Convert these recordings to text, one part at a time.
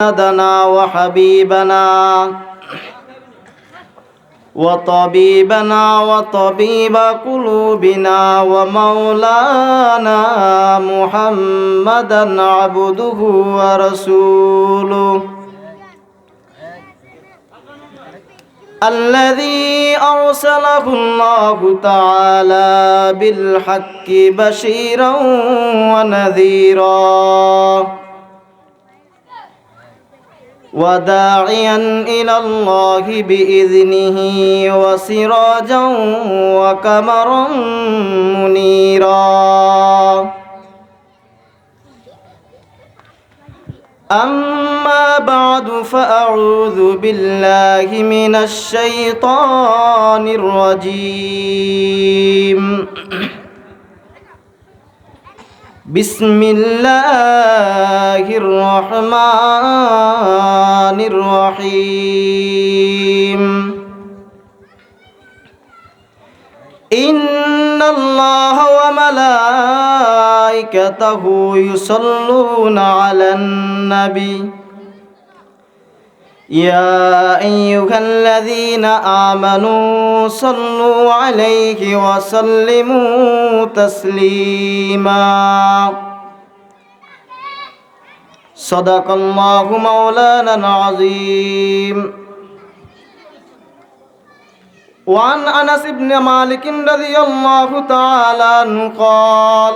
سيدنا وحبيبنا وطبيبنا وطبيب قلوبنا ومولانا محمدا عبده ورسوله الذي أرسله الله تعالى بالحق بشيرا ونذيرا وداعيا إلى الله بإذنه وسراجا وقمرا منيرا أما بعد فأعوذ بالله من الشيطان الرجيم بسم الله الرحمن الرحيم إن الله وملائكته يصلون على النبي يا أيها الذين آمنوا صلوا عليه وسلموا تسليما صدق الله مولانا العظيم وعن أنس بن مالك رضي الله تعالى عنه قال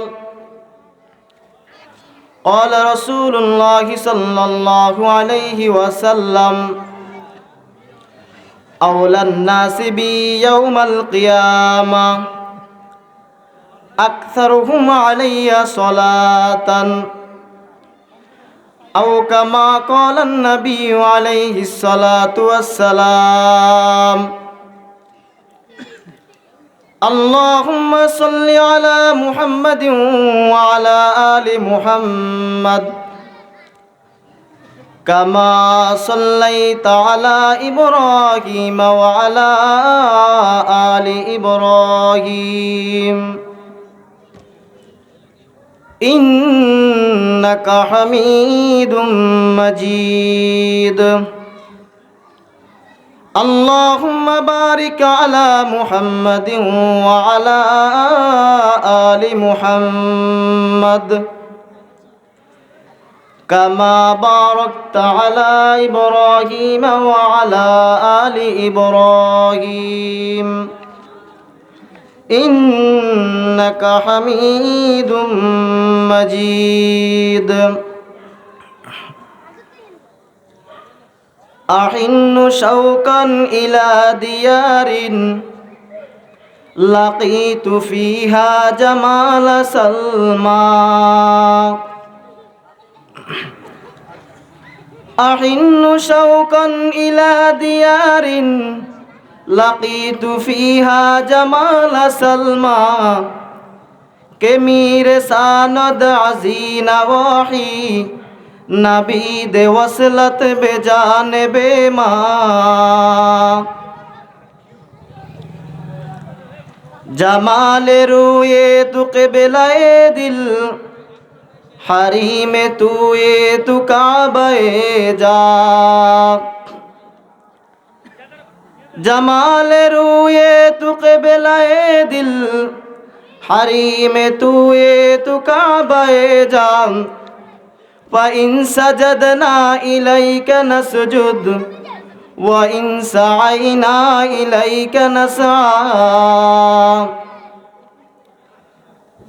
رسول الله صلى الله عليه وسلم أولى الناس بي يوم القيامة أكثرهم علي صلاة أو كما قال النبي عليه الصلاة والسلام اللهم صل على محمد وعلى آل محمد كما صليت على إبراهيم وعلى آل إبراهيم إنك حميد مجيد اللهم بارك على محمد وعلى آل محمد كما باركت على إبراهيم وعلى آل إبراهيم إنك حميد مجيد أحن شوقا إلى ديار لقيت فيها جمال سلمى أحن شوقا إلى ديار لقيت فيها جمال سلمى كمير ساند عزين وحي نبید وصلت بجانب ما جمال روئے تو قبلہ دل حریم توئے تو کعبہ جا جمال روئے تو قبلہ دل حریم توئے تو کعبہ جا وَإِن سَجَدْنَا إِلَيْكَ نَسْجُدْ وَإِن سَعَيْنَا إِلَيْكَ نَسْعَى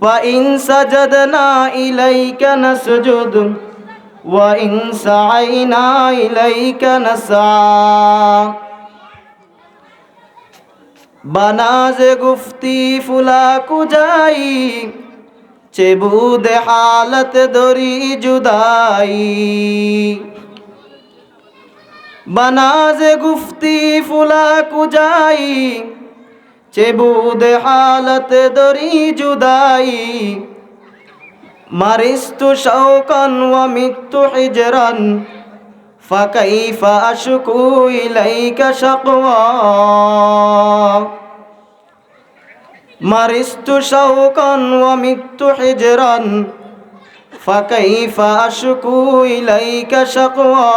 وَإِن سَجَدْنَا إِلَيْكَ نَسْجُدْ وَإِن سَعَيْنَا إِلَيْكَ نَسْعَى بناز گفتی فلا کو جائی چبود حالت دری جدائی بناز گفتی فلا کو جائی چبود حالت دری جدائی مرست شوقا ومت حجرا فكيف أشكو إليك شقوى مرست شوقا ومت حجرا فكيف أشكو إليك شكوى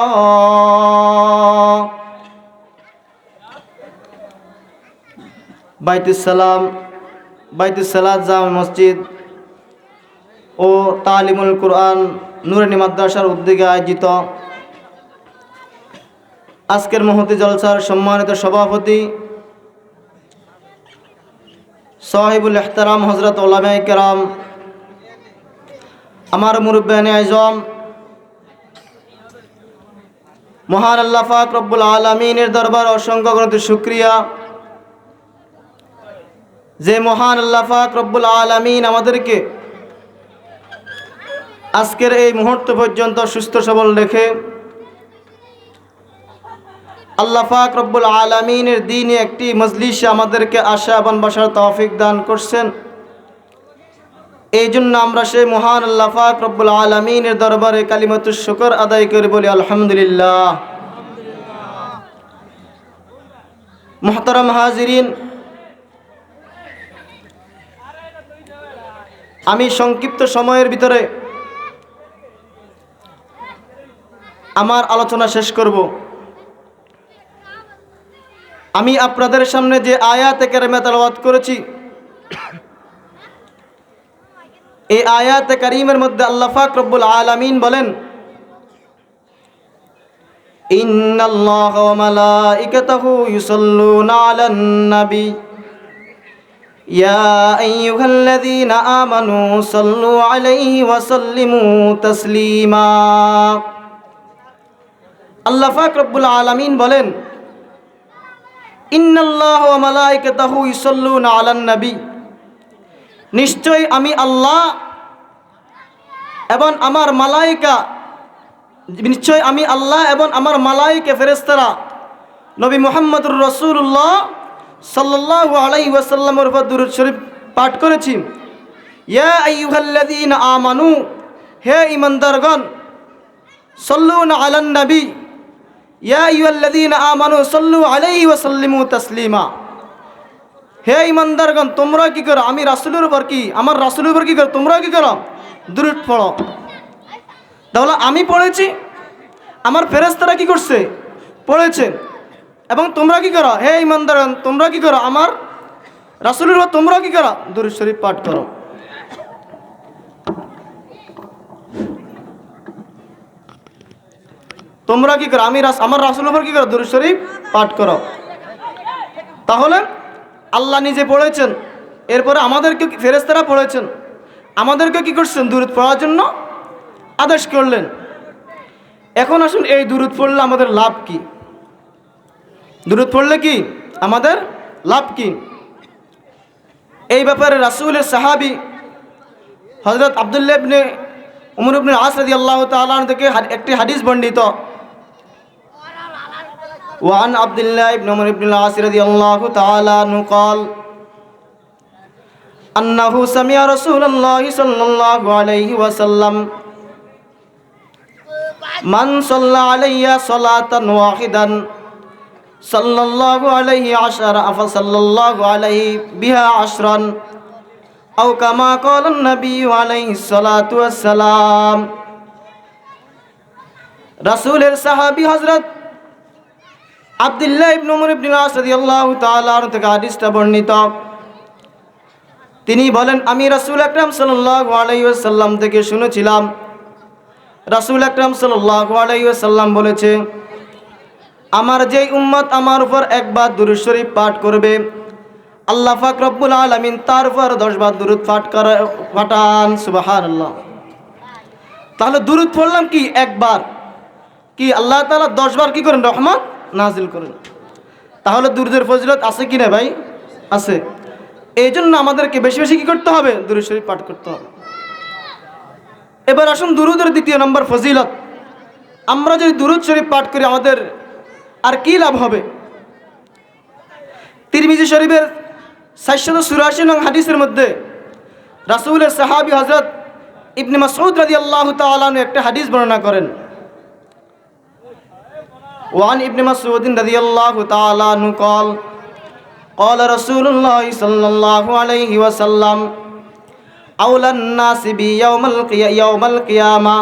বাইতুস সালাম, বাইতুস সালাত জামে মসজিদ ও তালিমুল কুরআন নুরানি মাদ্রাসার উদ্যোগে আয়োজিত আজকের মহতি জলসার সম্মানিত সভাপতি সাহিবুল ইহতারাম হযরত উলামায়ে কেরাম, আমার মুরব্বিয়ানে আজম, মহান আল্লাহ পাক রব্বুল আলামিনের দরবার অসংখ্য গণিত শুকরিয়া যে মহান আল্লাহ পাক রব্বুল আলামিন আমাদেরকে আজকের এই মুহূর্ত পর্যন্ত সুস্থ সবল রেখে আল্লাহ পাক রব্বুল আলামিনের দ্বীনে একটি মজলিসে আমাদেরকে আসা এবং বসার তৌফিক দান করছেন। এই জন্য আমরা সেই মহান আল্লাহ পাক রব্বুল আলামিনের দরবারে কালিমাতুশ শুকর আদায় করে বলি আলহামদুলিল্লাহ। মুহতারাম হাজিরিন, আমি সংক্ষিপ্ত সময়ের ভিতরে আমার আলোচনা শেষ করব। আমি আপনাদের সামনে যে আয়াতে কারিমা তেলাওয়াত করেছি, এই আয়াতে কারিমের মধ্যে আল্লাহ পাক রব্বুল আলামিন বলেন, ইন্নাল্লাহা ওয়া মালাইকাতাহু ইউসাল্লুনা আলান নবী ইয়া আইয়ুহাল্লাযীনা আমানু সাল্লু আলাইহি ওয়া সাল্লিমু তাসলিমা। আল্লাহ পাক রব্বুল আলামিন বলেন, ইন্নাল্লাহা ওয়া মালাইকাতাহু ইউসাল্লুনা আলান নবী, নিশ্চয় আমি আল্লাহ এবং আমার মালাইকা, নিশ্চয় আমি আল্লাহ এবং আমার মালাইকা ফেরেশতারা নবী মুহাম্মদুর রাসূলুল্লাহ সাল্লাল্লাহু আলাইহি ওয়াসাল্লামের উপর দুরূদ শরীফ পাঠ করেছি। ইয়া আইয়ুহাল্লাযীনা আমানু, হে ঈমানদারগণ, সাল্লুনা আলান নবী, ইয়া আইয়ুহাল্লাযীনা আমানু সাল্লু আলাইহি ওয়া সাল্লিমু তাসলিমা। হে ঈমানদারগণ, তোমরা কি করো? আমি রাসূলের উপর কি, আমার রাসূলের উপর কি করো? তোমরা কি করো? দুরূদ পড়ো। তাহলে আমি পড়েছি, আমার ফেরেশতারা কি করছে? পড়েছে। এবং তোমরা কি করো? হে ঈমানদারগণ, তোমরা কি করো? আমার রাসূলের উপর তোমরা কি করো? দুরূদ শরীফ পাঠ করো। তোমরা কি করো? আমি আমার রাসূলের উপর কি করো? দুরূদ শরীফ পাঠ করো। তাহলে আল্লাহ নিজে পড়েছেন, এরপরে আমাদেরকে ফেরেশতারা পড়েছেন, আমাদেরকে কি করছেন? দুরূদ পড়ার জন্য আদেশ করলেন। এখন আসুন, এই দুরূদ পড়লে আমাদের লাভ কি? দুরূদ পড়লে কি আমাদের লাভ কি? এই ব্যাপারে রাসূলের সাহাবী হযরত আব্দুল্লাহ ইবনে উমর ইবনে আস রাদিয়াল্লাহু তাআলা আনহু থেকে একটি হাদিস বর্ণিত। وعن عبد الله بن عمر بن العاص رضي الله تعالى عنه قال أنه سمع رسول الله صلى الله عليه وسلم من صلى علي صلاة واحدا صلى الله عليه عشرا فصلى الله عليه بها عشرا أو كما قال النبي عليه الصلاة والسلام। রাসূলের সাহাবী হযরত আব্দুল্লাহ ইবনে উমর ইবনে আস রাদিয়াল্লাহু তাআলা আনহু থেকে হাদিসটা বর্ণিত। তিনি বলেন, আমি রাসূল আকরাম সাল্লাল্লাহু আলাইহি ওয়াসাল্লাম থেকে শুনেছিলাম, রাসূল আকরাম সাল্লাল্লাহু আলাইহি ওয়াসাল্লাম বলেছে, আমার যেই উম্মত আমার উপর একবার দুরূদ শরীফ পাঠ করবে, আল্লাহ পাক রব্বুল আলামিন তার উপর 10 বার দুরূদ পাঠান। সুবহানাল্লাহ। তাহলে দুরূদ পড়লাম কি একবার, কি আল্লাহ তাআলা 10 বার কি করেন? রহমত নাজিল করেন। তাহলে দুরূদের ফজিলত আছে কি না ভাই? আছে। এই জন্য আমাদেরকে বেশি বেশি কি করতে হবে? দুরূদ শরীফ পাঠ করতে হবে। এবার আসুন দুরূদের দ্বিতীয় নম্বর ফজিলত। আমরা যদি দুরূদ শরীফ পাঠ করি আমাদের আর কি লাভ হবে? তিরমিজি শরীফের 484 নং হাদিসের মধ্যে রাসূলের সাহাবী হযরত ইবনে মাসউদ রাদিয়াল্লাহু তাআলা আনহু একটা হাদিস বর্ণনা করেন। وعن ابن مسعود رضي الله تعالى عنه قال قال رسول الله صلى الله عليه وسلم আউলান নাসি বি ইয়াউমাল কিয়ামা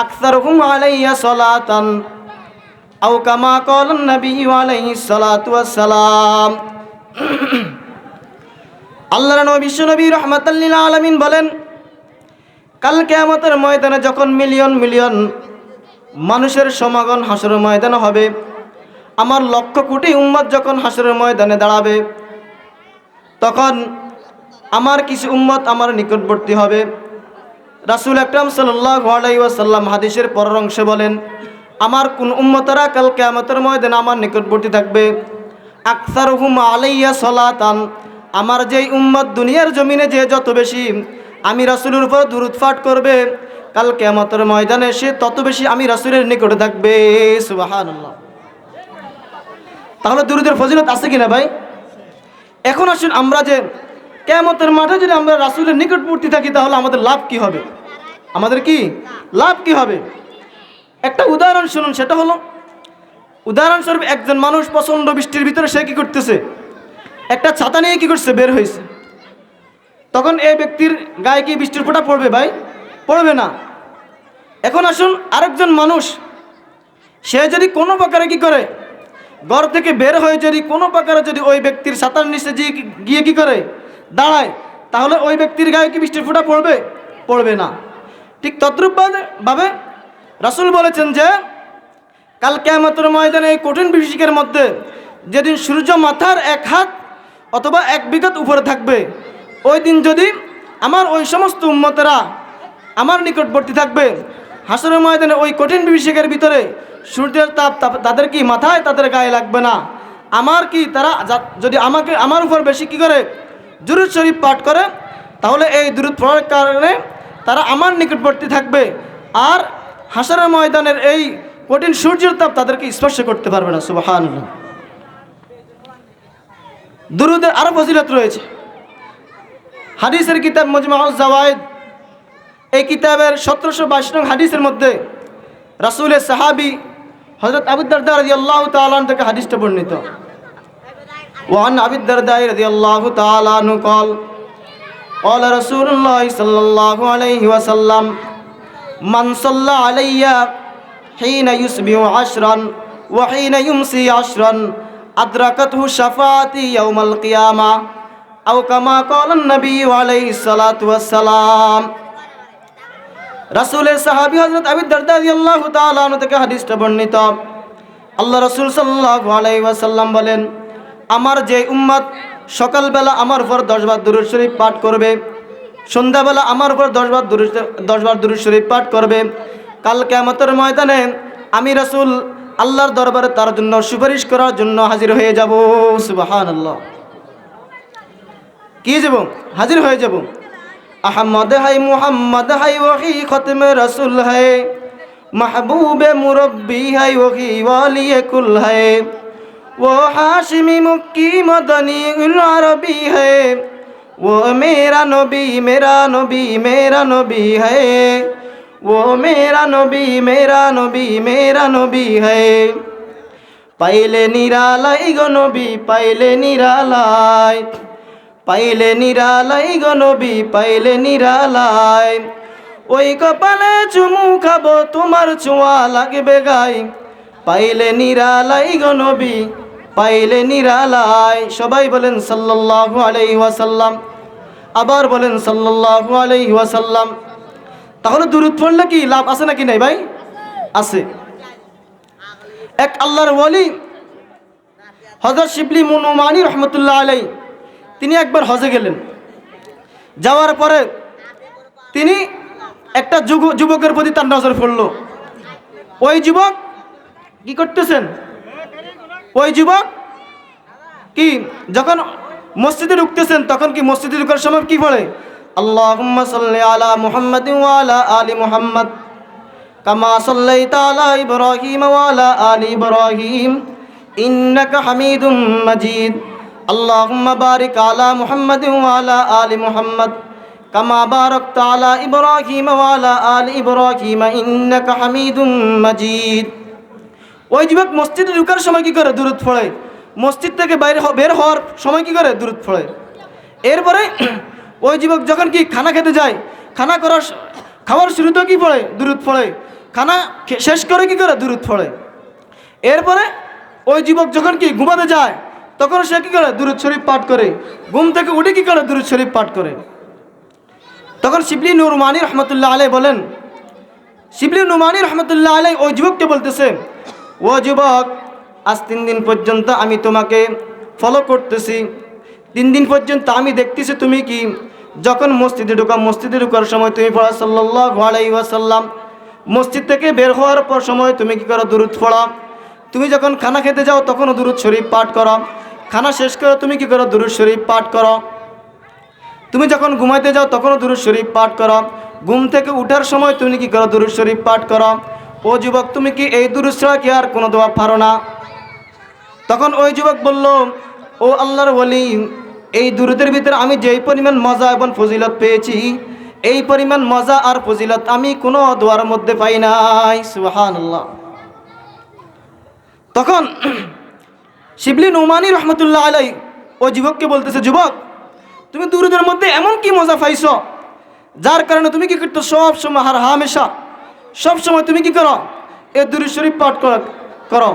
আকসারুহুম আলাইয়া সালাতান আও কামা ক্বালান নবী আলাইহিস সালাতু ওয়াস সালাম। আল্লাহর নবী বিশ্বনবী রাহমাতাল লিল আলামিন বলেন, কাল কিয়ামতের ময়দানে যখন মিলিয়ন মিলিয়ন মানুষের সমাগম হাসরের ময়দানে হবে, আমার লক্ষ কোটি উম্মত যখন হাসরের ময়দানে দাঁড়াবে, তখন আমার কিছু উম্মত আমার নিকটবর্তী হবে। রাসূল আকরাম সাল্লাল্লাহু আলাইহি ওয়াসাল্লাম হাদিসের পরের অংশে বলেন, আমার কোন উম্মতরা কাল কিয়ামতের ময়দানে আমার নিকটবর্তী থাকবে, আকসারুহুম আলাইয়া সালাতান, আমার যেই উম্মত দুনিয়ার জমিনে যে যত বেশি আমি রাসূলের উপর দুরূদ পাঠ করবে, কাল কিয়ামতের ময়দানে সে তত বেশি আমি রাসূলের নিকটে থাকবে। সুবহানাল্লাহ। তাহলে দুরূদের ফজিলত আছে কিনা ভাই? এখন আসুন, আমরা যে কিয়ামতের মাঠে যদি আমরা রাসূলের নিকটবর্তী থাকি, তাহলে আমাদের লাভ কি হবে? আমাদের কি লাভ কি হবে? একটা উদাহরণ শুনুন। সেটা হলো, উদাহরণস্বরূপ একজন মানুষ প্রচণ্ড বৃষ্টির ভিতরে সে কি করতেছে, একটা ছাতা নিয়ে কি করছে, বের হয়েছে। তখন এই ব্যক্তির গায়ে কি বৃষ্টির ফোঁটা পড়বে ভাই? পড়বে না। এখন আসুন, আরেকজন মানুষ সে যদি কোনো প্রকারে কি করে, ঘর থেকে বের হয়ে যদি কোনো প্রকারে যদি ওই ব্যক্তির ছাতার নিচে গিয়ে কি করে দাঁড়ায়, তাহলে ওই ব্যক্তির গায়ে কি বৃষ্টির ফোঁটা পড়বে? পড়বে না। ঠিক তদ্রূপভাবে রাসূল বলেছেন যে কাল কিয়ামতের ময়দানে এই কঠিন বিভীষিকার মধ্যে যেদিন সূর্য মাথার এক হাত অথবা এক বিঘত উপরে থাকবে, ওই দিন যদি আমার ওই সমস্ত উম্মতেরা আমার নিকটবর্তী থাকবে, হাসরের ময়দানে ওই কঠিন বিভীষিকার ভিতরে সূর্যের তাপ তাদের কি মাথায় তাদের গায়ে লাগবে না। আমার কি তারা যদি আমার উপর বেশি কি করে দুরূদ শরীফ পাঠ করে, তাহলে এই দুরূদ পড়ার কারণে তারা আমার নিকটবর্তী থাকবে, আর হাসরের ময়দানের এই কঠিন সূর্যের তাপ তাদেরকে স্পর্শ করতে পারবে না। সুবহানাল্লাহ। দুরূদের আরো ফজিলত রয়েছে। হাদিসের কিতাব মাজমুউজ জাওয়ায়েদ, এই কিতাবের 1722 নং হাদিসের মধ্যে রাসূলের সাহাবী হযরত আবু দারদা রাদিয়াল্লাহু তাআলা আনহু থেকে হাদিসটা বর্ণিত। ওয়ান আবি দারদা রাদিয়াল্লাহু তাআলা আনহু قال قال رسول الله صلى الله عليه وسلم من صلى علي حين يصبح 10 وحين يمسي 10 أدركته شفاعتي يوم القيامة أو كما قال النبي عليه الصلاة والسلام। রাসূলের সাহাবী হযরত আবু দারদা রাদিয়াল্লাহু তাআলা আনহু থেকে হাদিসটা বর্ণিত। আল্লাহ রাসূল সাল্লাল্লাহু আলাইহি ওয়াসাল্লাম বলেন, আমার যে উম্মত সকালবেলা আমার উপর 10 বার দুরূদ শরীফ পাঠ করবে, সন্ধ্যাবেলা আমার উপর 10 বার দুরূদ শরীফ পাঠ করবে, কাল কিয়ামতের ময়দানে আমি রাসূল আল্লাহর দরবারে তার জন্য সুপারিশ করার জন্য হাজির হয়ে যাব। সুবহানাল্লাহ। কি যাব? হাজির হয়ে যাব। अहमद है मोहम्मद है वही ख़त्म रसूल है, महबूब मुरब्बी है वही वाली कुल है, वो हाशिमी मुक्की मदनी उल अरबी है, वो मेरा नबी मेरा नबी मेरा नबी है, वो मेरा नबी मेरा नबी मेरा नबी है। पाइले निरालाई गो नबी पाइले निरालाई, পাইলে নিরালাই গো নবী পাইলে নিরালাই, ওই কপালে চুমু খাবো তোমার ছোঁয়া লাগবে গায়, পাইলে নিরালাই গো নবী পাইলে নিরালাই। সবাই বলেন সাল্লাল্লাহু আলাইহি ওয়াসাল্লাম। আবার বলেন সাল্লাল্লাহু আলাইহি ওয়াসাল্লাম। তাহলে দুরূদ পড়লে কি লাভ আছে নাকি নাই ভাই? আছে। এক আল্লাহর ওয়ালি হযরত শিবলি নুমানী রাহমাতুল্লাহ আলাইহি, তিনি একবার হজে গেলেন। যাওয়ার পরে তিনি একটা যুবকের প্রতি তার নজর পড়ল। ওই যুবক কি করতেছেন? ওই যুবক কি যখন মসজিদে ঢুকতেছেন, তখন কি মসজিদে ঢুকার সময় কি পড়ে? আল্লাহুম্মা সাল্লি আলা মুহাম্মাদিন ওয়া আলা আলি মুহাম্মাদ কামা সাল্লাইতা আলা ইব্রাহিম ওয়া আলা আলি ইব্রাহিম ইন্নাকা হামিদুম মাজিদ। اللهم بارك على محمد وعلى آل محمد كما باركت على إبراهيم وعلى آل إبراهيم إنك حميد مجيد। ওই যুবক মসজিদে ঢোকার সময় কি করে? দুরূদ পড়ে। মসজিদ থেকে বের হওয়ার সময় কি করে? দুরূদ পড়ে। এরপরে ওই যুবক যখন কি খানা খেতে যায়, খাওয়ার শুরুতেও কি পড়ে? দুরূদ পড়ে। খানা শেষ করে কি করে? দুরূদ পড়ে। এরপরে ওই যুবক যখন কি ঘুমাতে যায়, তখন সে কি করে? দুরূদ শরীফ পাঠ করে। ঘুম থেকে উঠে কি করে? দুরূদ শরীফ পাঠ করে। তখন শিবলি নুরমানী রহমতুল্লাহ আলাই বলেন, শিবলি নুরমানী রহমতুল্লাহ আলাই ওই যুবককে বলতেছে, ও যুবক, আজ 3 দিন পর্যন্ত আমি তোমাকে ফলো করতেছি। 3 দিন পর্যন্ত আমি দেখতেছি তুমি কি যখন মসজিদে ঢোকার সময় তুমি পড়া সাল্লাল্লাহু আলাইহি ওয়াসাল্লাম। মসজিদ থেকে বের হওয়ার পর সময় তুমি কি করো? দুরূদ পড়া। তুমি যখন খানা খেতে যাও তখনও দুরূদ শরীফ পাঠ করো। খানা শেষ করে তুমি কি করো? দুরূদ শরীফ পাঠ করো। তুমি যখন ঘুমাইতে যাও তখনও দুরূদ শরীফ পাঠ করো। ঘুম থেকে উঠার সময় তুমি কি করো? দুরূদ শরীফ পাঠ করো। ও যুবক, তুমি কি এই দুরূদ ছাড়া কি আর কোনো দোয়া পারো না? তখন ওই যুবক বলল, ও আল্লাহর ওলি, এই দুরূদের ভিতরে আমি যেই পরিমাণ মজা এবং ফজিলত পেয়েছি, এই পরিমাণ মজা আর ফজিলত আমি কোনো দোয়ার মধ্যে পাই নাই। সুবহানাল্লাহ। তখন শিবলি নুরমানী রহমতুল্লাহ আলাই ওই যুবককে বলতেছে, যুবক, তুমি দুরূদের মধ্যে এমন কি মজা পাইছো যার কারণে তুমি কি করতো? সব সময় হামেশা সব সময় তুমি কি করো? এই দুরূদ শরীফ পাঠ করো।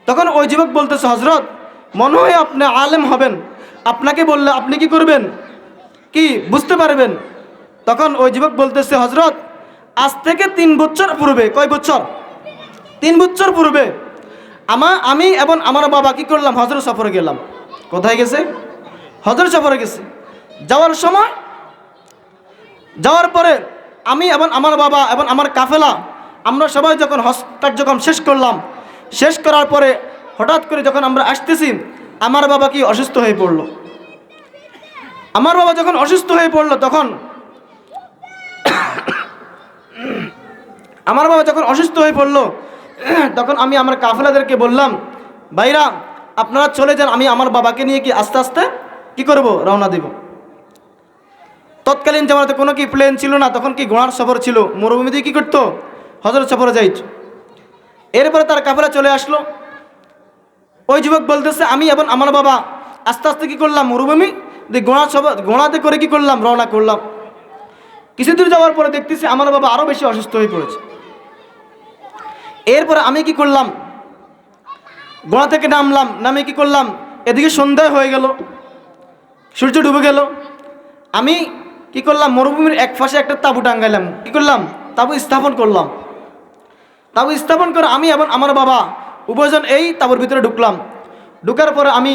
তখন ওই যুবক বলতেছে, হযরত, মনে হয় আপনি আলেম হবেন, আপনাকে বললে আপনি কি করবেন? কি বুঝতে পারবেন? তখন ওই যুবক বলতেছে, হযরত, আজ থেকে 3 বছর পূর্বে। কয় বছর? 3 বছর পূর্বে আমি এবং আমার বাবা কি করলাম? হজরত সফরে গেলাম। কোথায় গেছে? হজরত সফরে গেছে। যাওয়ার পরে আমি এবং আমার বাবা এবং আমার কাফেলা আমরা সবাই যখন হজ কার্যক্রম শেষ করার পরে হঠাৎ করে যখন আমরা আসতেছি, আমার বাবা কি অসুস্থ হয়ে পড়ল। আমার বাবা যখন অসুস্থ হয়ে পড়ল তখন আমি আমার কাফেলাদেরকে বললাম, ভাইরা, আপনারা চলে যান, আমি আমার বাবাকে নিয়ে কি আস্তে আস্তে কি করব? রওনা দেব। তৎকালীন জামানাতে কোনো কি প্লেন ছিল না, তখন কি ঘোড়ার সফর ছিল। মরুভূমি দিয়ে কি করতো? হজরত সফরে যাইত। এরপরে তার কাফেলা চলে আসলো। ওই যুবক বলতেছে, আমি এবং আমার বাবা আস্তে আস্তে কি করলাম? মরুভূমি দিয়ে ঘোড়াতে করে কি করলাম? রওনা করলাম। কিছু দূর যাওয়ার পরে দেখতেছি আমার বাবা আরও বেশি অসুস্থ হয়ে পড়েছে। এরপরে আমি কি করলাম? ঘোড়া থেকে নামে কি করলাম? এদিকে সন্ধ্যা হয়ে গেল, সূর্য ডুবে গেল। আমি কি করলাম? মরুভূমির এক পাশে একটা তাঁবু টাঙ্গাইলাম। কি করলাম? তাঁবু স্থাপন করলাম। তাঁবু স্থাপন করে আমি এবং আমার বাবা উভয়জন এই তাঁবুর ভিতরে ঢুকার পরে আমি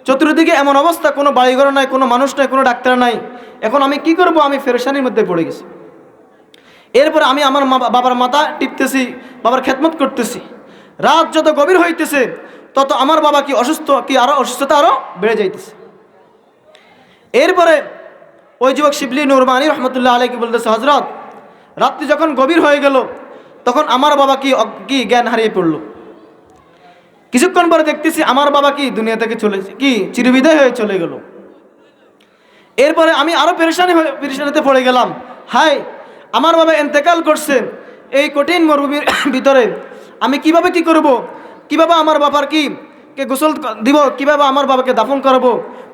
চতুর্দিকে এমন অবস্থা, কোনো বাড়িঘর নাই, কোনো মানুষ নাই, কোনো ডাক্তার নাই। এখন আমি কি করব? আমি পেরেশানির মধ্যে পড়ে গেছি। এরপর আমি আমার বাবার মাথা টিপতেছি, বাবার খেদমত করতেছি। রাত যত গভীর হইতেছে তত আমার বাবা কি অসুস্থতা আরও বেড়ে যাইতেছে। এরপরে ওই যুবক শিবলি নুরমানী রহমতুল্লাহ আলাইহি বলতেছে, হযরত, রাত্রি যখন গভীর হয়ে গেল তখন আমার বাবা কি জ্ঞান হারিয়ে পড়ল। কিছুক্ষণ পরে দেখতেছি আমার বাবা কি দুনিয়া থেকে চিরবিদায় হয়ে চলে গেল। এরপরে আমি আরও পেরেশানিতে পড়ে গেলাম। হায়, আমার বাবা ইন্তেকাল করছে এই কঠিন মরুভূমির ভিতরে, আমি কিভাবে কি করব? কিভাবে আমার বাবার কে গোসল দিব? কিভাবে আমার বাবাকে দাফন করব?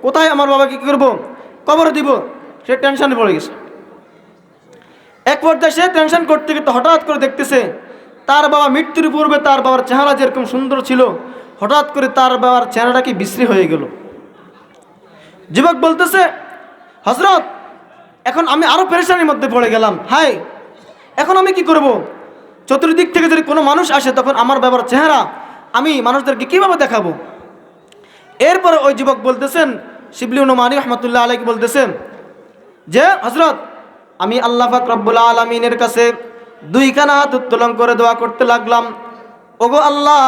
কোথায় আমার বাবাকে কি করব? কবর দিব? সে টেনশনে পড়ে গেছে। এক পর্যায়ে সে টেনশন করতে করতে হঠাৎ করে দেখতেছে তার বাবা মৃত্যুর পূর্বে তার বাবার চেহারা যেরকম সুন্দর ছিল, হঠাৎ করে তার বাবার চেহারাটা কি বিশ্রী হয়ে গেল। যুবক বলতেছে, হযরত, এখন আমি আরো পেরেশানির মধ্যে পড়ে গেলাম। হায়, এখন আমি কি করব? চতুর্দিক থেকে যদি কোনো মানুষ আসে তখন আমার বাবার চেহারা আমি মানুষদেরকে কিভাবে দেখাবো? এরপরে ওই যুবক বলতেছেন, শিবলি নুরমানী রহমতুল্লাহ আলাইহি বলতেছেন যে, হযরত, আমি আল্লাহ পাক রব্বুল আলামিনের কাছে 2 খানা হাত উত্তোলন করে দোয়া করতে লাগলাম। ওগো আল্লাহ,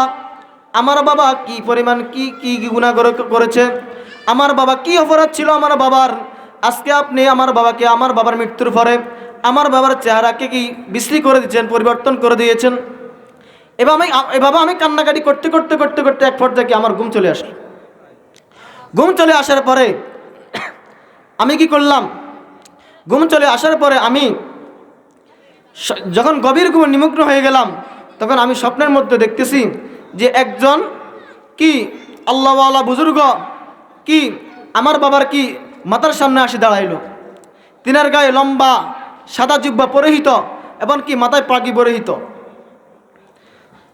আমার বাবা কি পরিমাণ কি গুনাহ করেছে, আমার বাবা কি অপরাধ ছিল আমার বাবার, আজকে আপনি আমার বাবার মৃত্যুর পরে আমার বাবার চেহারাকে কি বিশ্রী করে দিয়েছেন, পরিবর্তন করে দিয়েছেন। এভাবে আমি কান্নাকাটি করতে করতে করতে করতে এক পর্যায়ে আমার ঘুম চলে আসলো। ঘুম চলে আসার পরে আমি কি করলাম? ঘুম চলে আসার পরে আমি যখন গভীর ঘুমে নিমগ্ন হয়ে গেলাম তখন আমি স্বপ্নের মধ্যে দেখতেছি যে একজন কি আল্লাহওয়ালা বুজুর্গ কি আমার বাবার কি মাতার সামনে আসি দাঁড়াইল। তিনার গায়ে লম্বা সাদা জুব্বা পরিহিত এবং কি মাথায় পাগড়ি পরিহিত।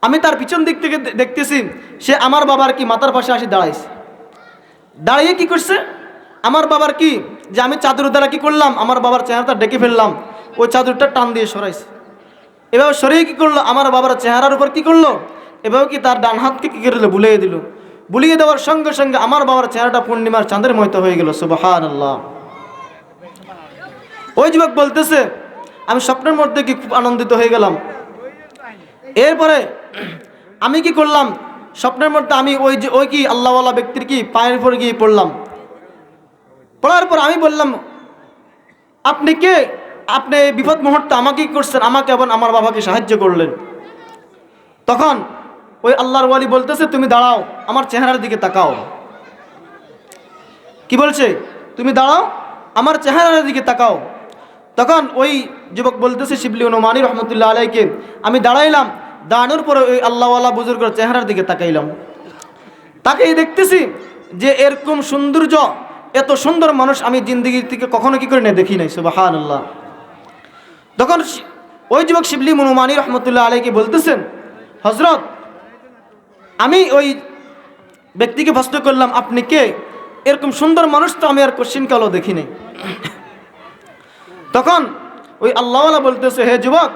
আমি তার পিছন দিক থেকে দেখতেছি সে আমার বাবার কি মাথার পাশে আসি দাঁড়াইছে। দাঁড়িয়ে কি করছে, আমার বাবার কি যে আমি চাদর দ্বারা কি করলাম, আমার বাবার চেহারাটা ডেকে ফেললাম, ওই চাদরটা টান দিয়ে সরাইছে। এভাবে সরিয়ে কি করলো, আমার বাবার চেহারার উপর কি করলো, এভাবে কি তার ডান হাতকে কি করলো, বুলিয়ে দিল। বুলিয়ে দেওয়ার সঙ্গে সঙ্গে আমার বাবার চেহারাটা পূর্ণিমার চাঁদের মতো হয়ে গেল। সুবহানাল্লাহ। ওই যুবক বলতেছে আমি স্বপ্নের মধ্যে কি খুব আনন্দিত হয়ে গেলাম। এরপরে আমি কি করলাম, স্বপ্নের মধ্যে আমি ওই কি আল্লাহওয়ালা ব্যক্তির কি পায়ের উপর গিয়ে পড়লাম। পড়ার পর আমি বললাম আপনি কে, আপনি বিপদ মুহূর্তে আমাকে কি করছেন, আমাকে এবং আমার বাবাকে সাহায্য করলেন। তখন ওই আল্লাহর ওয়ালি বলতেছে তুমি দাঁড়াও, আমার চেহারার দিকে তাকাও। কি বলছে, তুমি দাঁড়াও, আমার চেহারার দিকে তাকাও। তখন ওই যুবক বলতেছে শিবলি নোমানী রহমতুল্লাহ আলাইকে, আমি দাঁড়াইলাম, দাঁড়ানোর পরে ওই আল্লাহওয়ালা বুজুর্গের চেহারার দিকে তাকাইলাম। তাকেই দেখতেছি যে এরকম সৌন্দর্য, এত সুন্দর মানুষ আমি জিন্দগি থেকে কখনো কি করে দেখি নাই। সুবহানাল্লাহ। তখন ওই যুবক শিবলি নোমানী রহমতুল্লাহ আলাইকে বলতেছেন হযরত, আমি ওই ব্যক্তিকে প্রশ্ন করলাম আপনি কে, এরকম সুন্দর মানুষ তো আমি আর কোশ্চিন কালও দেখি নাই। তখন ওই আল্লাহওয়ালা বলতেছে হে যুবক,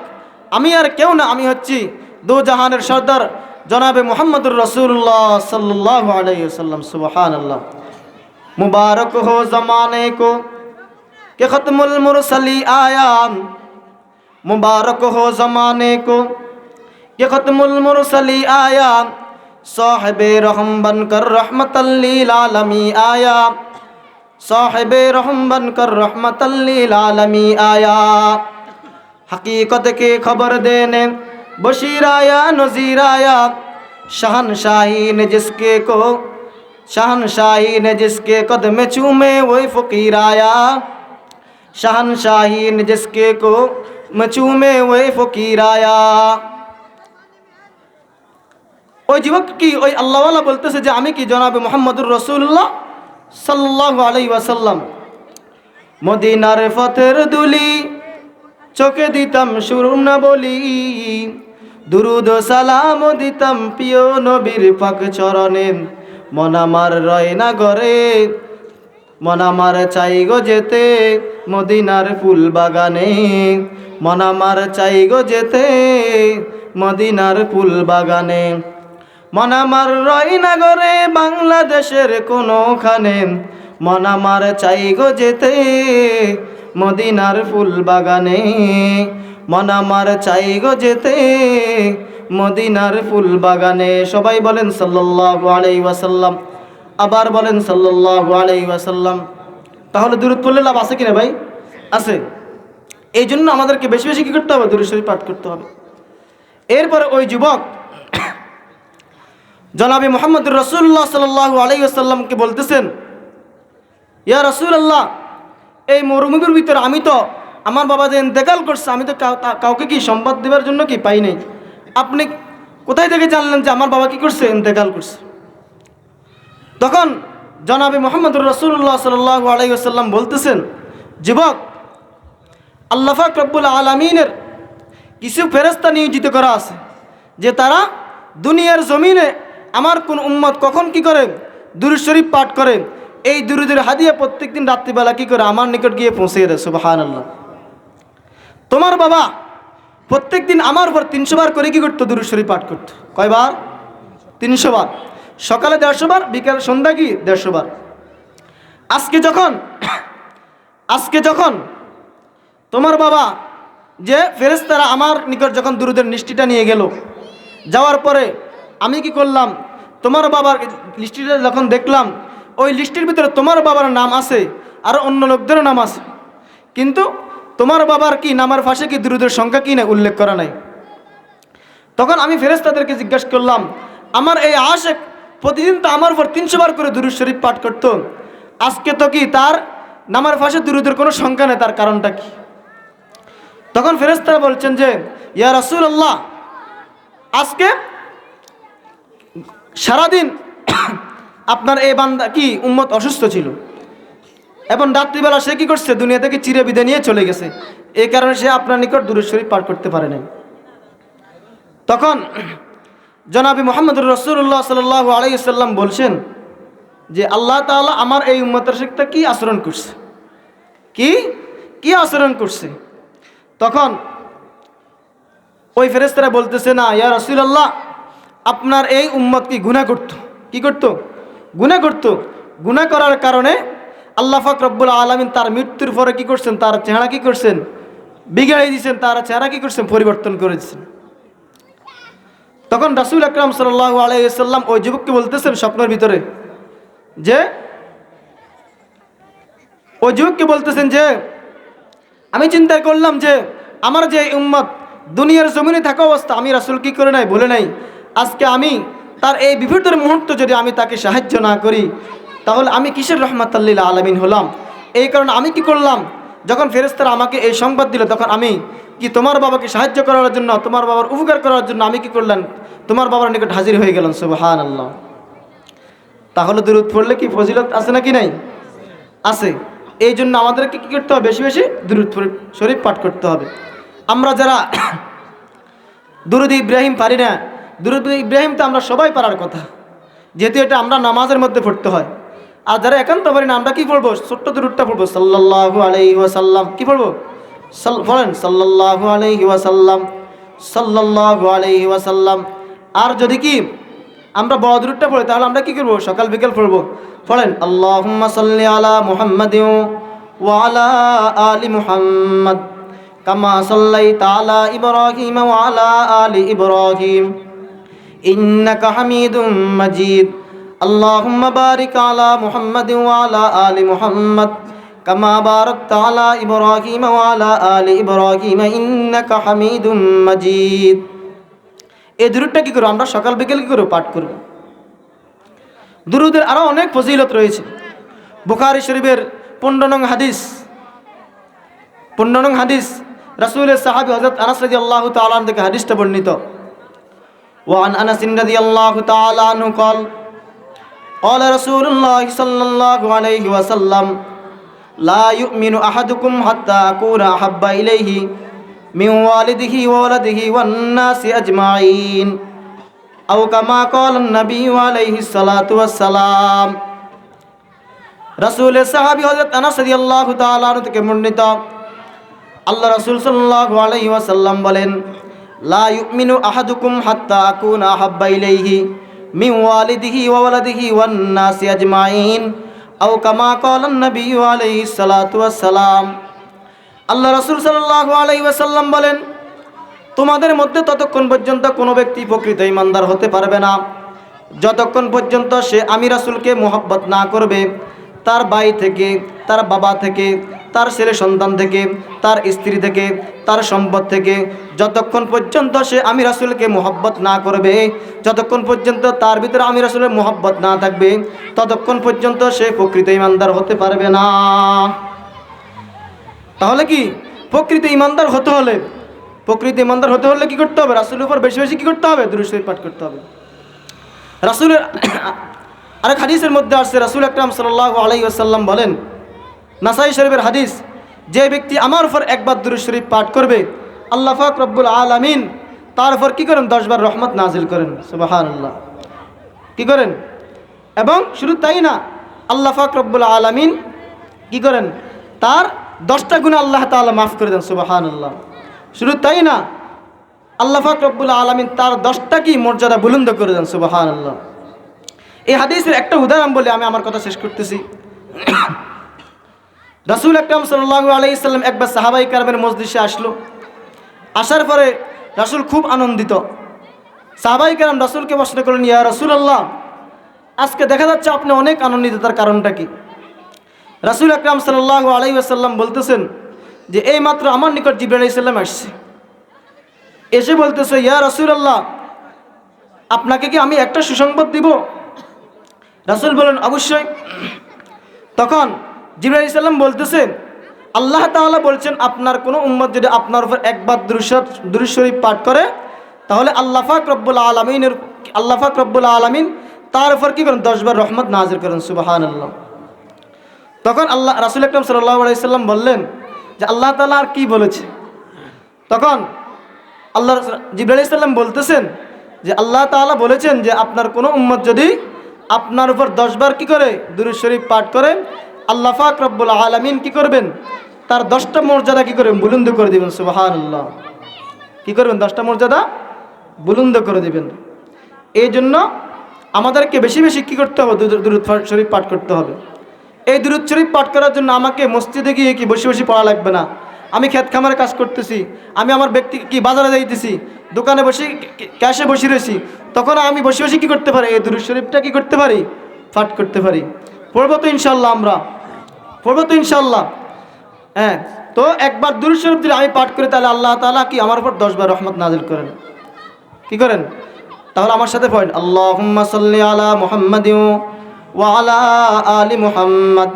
আমি আর কেউ না, আমি হচ্ছি দো জাহানের সর্দার জনাবে মুহাম্মদুর রাসূলুল্লাহ सल्लल्लाहु अलैहि वसल्लम। सुबहानल्लाह। मुबारक हो ज़माने को कि ख़त्मुल मुरसली आया, मुबारक हो ज़माने को कि ख़त्मुल मुरसली आया, साहिबे रहम बनकर रहमतल लिल आलमी आया, साहिबे रहम बनकर रहमतल लिल आलमी आया। हकीकत की खबर देने बशीर आया, नज़ीर आया, शहनशाही ने जिसके को, शहनशाही ने जिसके कदम चूमे वही फ़कीर आया, शहनशाही ने जिसके को चूमे वही फ़कीर आया। ওই যুবক কি ওই আল্লাহওয়ালা বলতেছে যে আমি কি জনাবে মুহাম্মদুর রাসূলুল্লাহ সাল্লাল্লাহু আলাইহি ওয়াসাল্লাম মদিনার পথের দুলি চোখে দিতাম শুরু না বলি, দুরুদ সালাম দিতাম প্রিয় নবীর পাক চরণে, মন আমার রয় না ঘরে, মন আমার চাই গো যেতে মদিনার ফুল বাগানে, মন আমার চাই গো যেতে মদিনার ফুল বাগানে, মন আমার রয় না ঘরে বাংলাদেশের কোনোখানে, মন আমার চাই গো যেতে মদিনার ফুল বাগানে, মন আমার চাই গো যেতে মদিনার ফুল বাগানে। সবাই বলেন সাল্লাল্লাহু আলাইহি ওয়াসাল্লাম, আবার বলেন সাল্লাল্লাহু আলাইহি ওয়াসাল্লাম। তাহলে দুরূদ পড়লে লাভ আছে কিনা ভাই? আছে। এই জন্য আমাদেরকে বেশি বেশি কি করতে হবে, দুরূদ শরীফ পাঠ করতে হবে। এরপরে ওই যুবক জনাবে মুহাম্মদুর রাসূলুল্লাহ সাল্লাল্লাহু আলাইহি ওয়াসাল্লামকে বলতেছেন ইয়া রাসূলুল্লাহ, এই মরুভূমির ভিতরে আমি তো, আমার বাবা যে ইন্তেকাল করছে, আমি তো কাউকে কি সংবাদ দেওয়ার জন্য কি পাই নাই, আপনি কোথায় থেকে জানলেন যে আমার বাবা কি করছে, ইন্তেকাল করছে? তখন জনাবে মুহাম্মদুর রাসূলুল্লাহ সাল্লাল্লাহু আলাইহি ওয়াসাল্লাম বলতেছেন যুবক, আল্লাহ পাক রব্বুল আলামিনের কিছু ফেরেশতা নিয়োজিত করা আছে যে তারা দুনিয়ার জমিনে আমার কোন উম্মত কখন কি করে দুরূদ শরীফ পাঠ করে, এই দুরূদের হাদিয়া প্রত্যেকদিন রাত্রিবেলা কি করে আমার নিকট গিয়ে পৌঁছে দেয়। সুবহানাল্লাহ। তোমার বাবা প্রত্যেকদিন আমার উপর 300 বার করে কি করতো, দুরূদ শরীফ পাঠ করতো। কয়বার? 300 বার। সকালে 150 বার, বিকাল সন্ধ্যা কি 150 বার। আজকে যখন তোমার বাবা যে ফেরেশতারা আমার নিকট যখন দুরূদের লিস্টিটা নিয়ে গেল, যাওয়ার পরে আমি কি করলাম, তোমার বাবার লিস্টিটা যখন দেখলাম, ওই লিস্টের ভিতরে তোমার বাবার নাম আছে আর অন্য লোকদেরও নাম আছে, কিন্তু তোমার বাবার কি নামের পাশে কি দুরূদের সংখ্যা কি না উল্লেখ করা নাই। তখন আমি ফেরেশতাদেরকে জিজ্ঞাসা করলাম, আমার এই আশিক প্রতিদিন তো আমার উপর 300 বার করে দুরূদ শরীফ পাঠ করতো, আজকে তো কি তার নামের পাশে দুরূদের কোনো সংখ্যা নেই, তার কারণটা কি? তখন ফেরেশতারা বলছেন যে ইয়া রাসূলুল্লাহ, আজকে সারাদিন আপনার এই বান্দা কি উম্মত অসুস্থ ছিল, এবং রাত্রিবেলা সে কি করছে, দুনিয়া থেকে চিরে বিদায় নিয়ে চলে গেছে। এই কারণে সে আপনার নিকট দুরূদ শরীফ পাঠ করতে পারে নাই। তখন জনাবি মুহাম্মদুর রাসূলুল্লাহ সাল্লাল্লাহু আলাইহি ওয়াসাল্লাম বলছেন যে আল্লাহ তাআলা আমার এই উম্মতের সাথে কি আচরণ করছে, কি আচরণ করছে। তখন ওই ফেরেশতারা বলতেছে, না ইয়া রাসূলুল্লাহ, আপনার এই উম্মত কি গুনাহ করত, কি করত, গুনাহ করত। গুনাহ করার কারণে আল্লাহ পাক রব্বুল আলামিন তার মৃত্যুর পরে কি করছেন, তার চেহারা কি করছেন, বিগড়ে দিয়েছেন, তার চেহারা কি করছেন, পরিবর্তন করে দিয়েছেন। তখন রাসূল আকরাম সাল্লাল্লাহু আলাইহি ওয়াসাল্লাম ওই যুবককে বলতেছেন স্বপ্নের ভিতরে, যে ওই যুবককে বলতেছেন যে আমি চিন্তা করলাম যে আমার যে উম্মত দুনিয়ার জমিনে থাকা অবস্থা, আমি রাসূল কি করে নাই, বলে নাই, আজকে আমি তার এই বিপদের মুহূর্তে যদি আমি তাকে সাহায্য না করি তাহলে আমি কিসের রহমাতাল লিল আলামিন হলাম। এই কারণে আমি কি করলাম, যখন ফেরেশতারা আমাকে এই সংবাদ দিল তখন আমি কি তোমার বাবাকে সাহায্য করার জন্য, তোমার বাবার উপকার করার জন্য আমি কি করলাম, তোমার বাবার নিকট হাজির হয়ে গেলাম। সুবহানাল্লাহ। তাহলে দুরূদ পড়লে কি ফজিলত আছে নাকি নাই? আছে। এই জন্য আমাদেরকে কী করতে হবে, বেশি বেশি দুরূদ শরীফ পাঠ করতে হবে। আমরা যারা দুরূদ ইব্রাহিম পারি না, দুরূদ ইব্রাহিম তো আমরা সবাই পারার কথা, যেহেতু এটা আমরা নামাজের মধ্যে পড়তে হয়। আর যারা একান্ত পারি না, আমরা কি পড়বো, ছোট্ট দুরূদটা পড়বো, সাল্লাল্লাহু আলাইহি ওয়াসাল্লাম। কি পড়বো, বলেন সাল্লাল্লাহু আলাইহি ওয়াসাল্লাম, সাল্লাল্লাহু আলাইহি ওয়াসাল্লাম। আর যদি কি আমরা বড় দুরূদটা পড়ি তাহলে আমরা কি করবো, সকাল বিকেল পড়বো। পড়েন আল্লাহুম্মা সাল্লি আলা মুহাম্মাদিন ওয়া আলা আলি মুহাম্মাদ কামা সাল্লাইতা আলা ইব্রাহিম ওয়া আলা আলি ইব্রাহিম ইন্নাকা হামিদুম মাজিদ। আল্লাহুম্মা বারিক আলা মুহাম্মাদিন ওয়া আলা আলি মুহাম্মাদ কামা বারাকতা আলা ইব্রাহিম ওয়া আলা আলি ইব্রাহিম ইন্নাকা হামিদুম মাজিদ। এই দুরূদটা কি করব, আমরা সকাল বিকেল কি করব, পাঠ করব। দুরূদের আরো অনেক ফজিলত রয়েছে। বুখারী শরীফের 15 নং হাদিস রাসূলের সাহাবী হযরত আনাস রাদিয়াল্লাহু তাআলা আনহু থেকে হাদিসটা বর্ণিত। ওয়া আন আনাস রাদিয়াল্লাহু তাআলা আনহু قال قال رسول الله صلى الله عليه وسلم لا يؤمن احدكم حتى اكون احب اليه من والده وولده والناس اجمعين أو كما قال النبي عليه الصلاة والسلام। রাসূলের সাহাবী হযরত আনাস রাদিয়াল্লাহু তাআলা আনহু থেকে বর্ণিত, আল্লাহ রাসূল সাল্লাল্লাহু আলাইহি ওয়াসাল্লাম বলেন, লা ইউমিনু আহাদুকুম হাত্তা আকুনা আহাব্বা ইলাইহি মিন ওয়ালিদিহি ওয়া ওয়ালাদিহি ওয়ান নাসি আজমাইন আও কামা ক্বালা an-নবী আলাইহিস সালাতু ওয়াস সালাম। আল্লাহ রাসূল সাল্লাল্লাহু আলাইহি ওয়াসাল্লাম বলেন, তোমাদের মধ্যে ততক্ষণ পর্যন্ত কোনো ব্যক্তি প্রকৃত ঈমানদার হতে পারবে না যতক্ষণ পর্যন্ত সে আমি রাসূলকে মুহাব্বত না করবে, তার ভাই থেকে, তার বাবা থেকে, তার ছেলে সন্তান থেকে, তার স্ত্রী থেকে, তার সম্পদ থেকে, যতক্ষণ পর্যন্ত সে আমি রাসূলকে মুহাব্বত না করবে, যতক্ষণ পর্যন্ত তার ভিতরে আমি রাসূলের মুহাব্বত না থাকবে, ততক্ষণ পর্যন্ত সে প্রকৃত ঈমানদার হতে পারবে না। তাহলে কি প্রকৃত ঈমানদার হতে হলে, কি করতে হবে, রাসূলের উপর বেশি বেশি কি করতে হবে, দুরূদ শরীফ পাঠ করতে হবে। রাসূলের আরেক হাদিসের মধ্যে আসছে, রাসূল আকরাম সাল্লাল্লাহু আলাইহি ওয়াসাল্লাম বলেন, নাসাই শরীফের হাদিস, যে ব্যক্তি আমার উপর একবার দুরূদ শরীফ পাঠ করবে আল্লাহ পাক রব্বুল আলামিন তার উপর কি করেন, 10 বার রহমত নাজিল করেন। সুবহানাল্লাহ। কি করেন, এবং শুধু তাই না, আল্লাহ পাক রব্বুল আলামিন কি করেন, তার 10টা গুনাহ আল্লাহ তাআলা মাফ করে দেন। সুবহানাল্লাহ। শুধু তাই না, আল্লাহ পাক রব্বুল আলামিন তার 10টা কি মর্যাদা বুলন্দ করে দেন। সুবহানাল্লাহ। এই হাদিসের একটা উদাহরণ বলে আমি আমার কথা শেষ করতেছি। রাসূল আকরাম সাল্লাল্লাহু আলাইহি সাল্লাম একবার সাহাবায়ে কেরামের মজলিসে আসলো। আসার পরে রাসূল খুব আনন্দিত। সাহাবায়ে কেরাম রাসূলকে প্রশ্ন করলেন, ইয়া রাসূলুল্লাহ, আজকে দেখা যাচ্ছে আপনি অনেক আনন্দিত, তার কারণটা কি? রাসূল আকরাম সাল্লাল্লাহু আলাইহি ওয়াসাল্লাম বলতেছেন যে এই মাত্র আমার নিকট জিবরাইল আলাইহিস সালাম আসছে, এসে বলতেছে, ইয়া রাসূলুল্লাহ, আপনাকে কি আমি একটা সুসংবাদ দিব? রাসূল বলেন, অবশ্যই। তখন জিবরাইল আলাইহিস সালাম বলতেছে, আল্লাহ তাআলা বলছেন আপনার কোনো উম্মত যদি আপনার উপর একবার দুরূদ শরীফ পাঠ করে তাহলে আল্লাহ পাক রব্বুল আলামিন তার উপর কি করেন, 10 বার রহমত নাজিল করেন। সুবহানাল্লাহ। তখন আল্লাহ রাসূল আকরাম সাল্লাল্লাহু আলাইহি সাল্লাম বললেন যে আল্লাহ তাআলা আর কি বলেছে? তখন আল্লাহ জিবরাইল আলাইহিস সালাম বলতেছেন যে আল্লাহ তাআলা বলেছেন যে আপনার কোনো উম্মত যদি আপনার উপর 10 বার কি করে দুরূদ শরীফ পাঠ করে, আল্লাহ পাক রব্বুল আলামিন কি করবেন? তার 10টা মর্যাদা কি করবেন? বুলন্দ করে দিবেন। সুবহানাল্লাহ। কি করবেন? 10টা মর্যাদা বুলন্দ করে দিবেন। এই জন্য আমাদেরকে বেশি বেশি কি করতে হবে? দুরূদ শরীফ পাঠ করতে হবে। এই দুরূদ শরীফ পাঠ করার জন্য আমাকে মসজিদে গিয়ে কি বসে বসে পড়া লাগবে না। আমি ক্ষেত খামারে কাজ করতেছি, আমি আমার ব্যক্তি কি বাজারে যাইতেছি, দোকানে বসে ক্যাশে বসে রয়েছি, তখন আমি বসে বসে কী করতে পারি? এই দুরূদ শরীফটা কী করতে পারি? পাঠ করতে পারি। পড়বো তো ইনশাল্লাহ, আমরা পড়বো তো ইনশাল্লাহ। হ্যাঁ, তো একবার দুরূদ শরীফ যদি আমি পাঠ করি তাহলে আল্লাহ তাআলা কি আমার উপর 10 বার রহমত নাজিল করেন। কি করেন? তাহলে আমার সাথে পড়েন, আল্লাহুম্মা সাল্লি আলা মুহাম্মাদিন ওয়া আলা আলি মুহাম্মাদ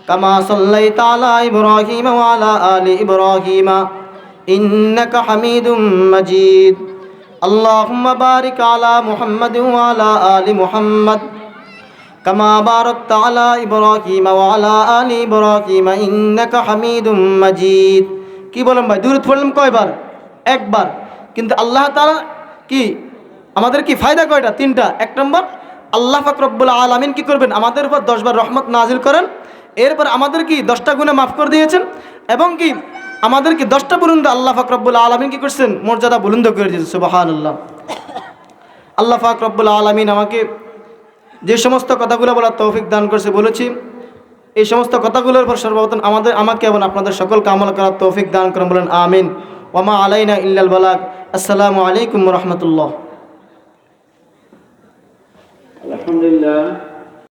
কামা সাল্লাইতা আলা ইব্রাহিম ওয়া আলা আলি ইব্রাহিম ইন্নাকা হামিদুম মাজিদ। আল্লাহুম্মা বারিক আলা মুহাম্মাদিন ওয়া আলা আলি মুহাম্মাদ কামা বারাকতা আলা ইব্রাহিম ওয়া আলা আলি ইব্রাহিম ইন্নাকা হামিদুম মাজিদ। কি বলেন ভাই? দুরূদ পড়লাম কয়বার? একবার। কিন্তু আল্লাহ তাআলা কি আমাদের কি ফায়দা কয়টা? 3টা। 1 নম্বর, আল্লাহ পাক রব্বুল আলামিন কি করবেন? আমাদের উপর 10 বার রহমত নাজিল করেন। এরপর আমাদের কি 10টা গুনাহ মাফ করে দিয়েছেন, এবং কি আমাদের কি 10টা বুলন্দ আল্লাহ পাক রব্বুল আলামিন কি করছেন? মর্যাদা বুলন্দ করে দিয়েছেন। সুবহানাল্লাহ। আল্লাহ পাক রব্বুল আলামিন আমাকে যে সমস্ত কথাগুলো বলার তৌফিক দান করেছে, বলেছি এই সমস্ত কথাগুলোর উপর সর্বপ্রথম আমাকে এবং আপনাদের সকলকে আমল করার তৌফিক দান করেন। বলেন আমিন। ওয়া মা আলাইনা ইল্লাল বালাগ। আসসালামু আলাইকুম ওয়া রাহমাতুল্লাহ। আলহামদুলিল্লাহ।